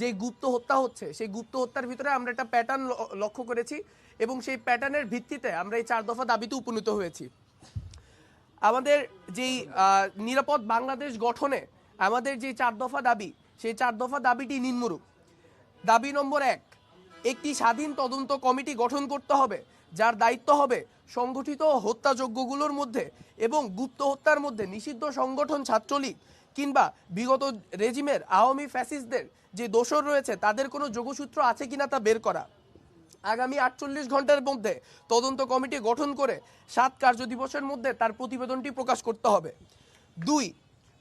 যে গুপ্ত হত্যা হচ্ছে সেই গুপ্ত হত্যার ভিতরে আমরা একটা প্যাটার্ন লক্ষ্য করেছি এবং সেই প্যাটার্নের ভিত্তিতে আমরা এই 4 দফা দাবিতে উপনীত হয়েছি। আমাদের যেই নিরাপদ বাংলাদেশ গঠনে আমাদের যে 4 দফা দাবি, সেই 4 দফা দাবিটি নিম্নরূপ। দাবি নম্বর 1, একটি স্বাধীন তদন্ত কমিটি গঠন করতে হবে, যার দায়িত্ব হবে সংগঠিত হত্যাযজ্ঞগুলোর মধ্যে এবং গুপ্ত হত্যার মধ্যে নিষিদ্ধ সংগঠন ছাত্রলীগ কিংবা বিগত রেজিমের আওয়ামী ফ্যাসিস্টদের যে দোষর রয়েছে তাদের কোনো যোগসূত্র আছে কিনা তা বের করা। আগামী 48 ঘন্টার মধ্যে তদন্ত কমিটি গঠন করে 7 কার্যদিবসের মধ্যে তার প্রতিবেদনটি প্রকাশ করতে হবে। 2,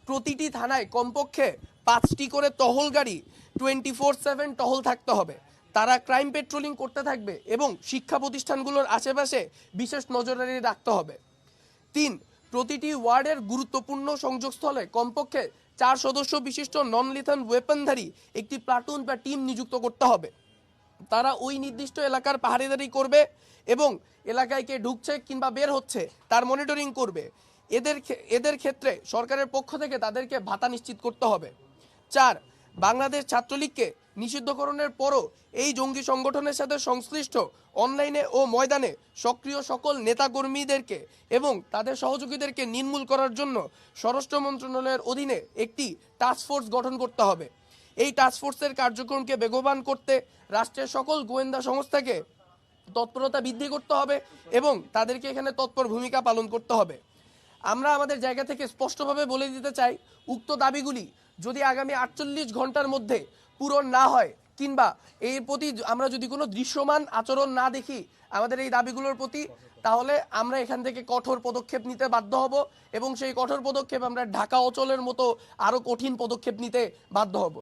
প্রতিটি থানায় কমপক্ষে 5টি করে টহল গাড়ি 24/7 টহল থাকতে হবে। তারা ক্রাইম পেট্রোলিং করতে থাকবে এবং শিক্ষা প্রতিষ্ঠানগুলোর আশেপাশে বিশেষ নজরদারি রাখতে হবে। 3, প্রতিটি ওয়ার্ডের গুরুত্বপূর্ণ সংযোগস্থলে কমপক্ষে 4 সদস্য বিশিষ্ট নন লিথাল ওয়েপনধারী একটি প্লাটুন বা টিম নিযুক্ত করতে হবে। তারা ওই নির্দিষ্ট এলাকার পাহারাদারি করবে এবং এলাকায় কে ঢুকছে কিংবা বের হচ্ছে তার মনিটরিং করবে। এদের ক্ষেত্রে সরকারের পক্ষ থেকে তাদেরকে ভাতা নিশ্চিত করতে হবে। 4, বাংলাদেশ ছাত্রলীগকে নিষিদ্ধকরণের পরও এই জঙ্গি সংগঠনের সাথে সংশ্লিষ্ট অনলাইনে ও ময়দানে সক্রিয় সকল নেতাকর্মীদেরকে এবং তাদের সহযোগীদেরকে নির্মূল করার জন্য স্বরাষ্ট্র মন্ত্রণালয়ের অধীনে একটি টাস্কফোর্স গঠন করতে হবে। এই টাস্কফোর্সের কার্যক্রমকে বেগবান করতে রাষ্ট্রের সকল গোয়েন্দা সংস্থাকে তৎপরতা বৃদ্ধি করতে হবে এবং তাদেরকে এখানে তৎপর ভূমিকা পালন করতে হবে। আমরা আমাদের জায়গা থেকে স্পষ্টভাবে বলে দিতে চাই, উক্ত দাবিগুলি যদি আগামী 48 ঘন্টার মধ্যে পূরণ না হয় কিংবা এর প্রতি আমরা যদি কোনো দৃশ্যমান আচরণ না দেখি আমাদের এই দাবিগুলোর প্রতি, তাহলে আমরা এখান থেকে কঠোর পদক্ষেপ নিতে বাধ্য হব এবং সেই কঠোর পদক্ষেপ আমরা ঢাকা অচলের মতো আরও কঠিন পদক্ষেপ নিতে বাধ্য হব।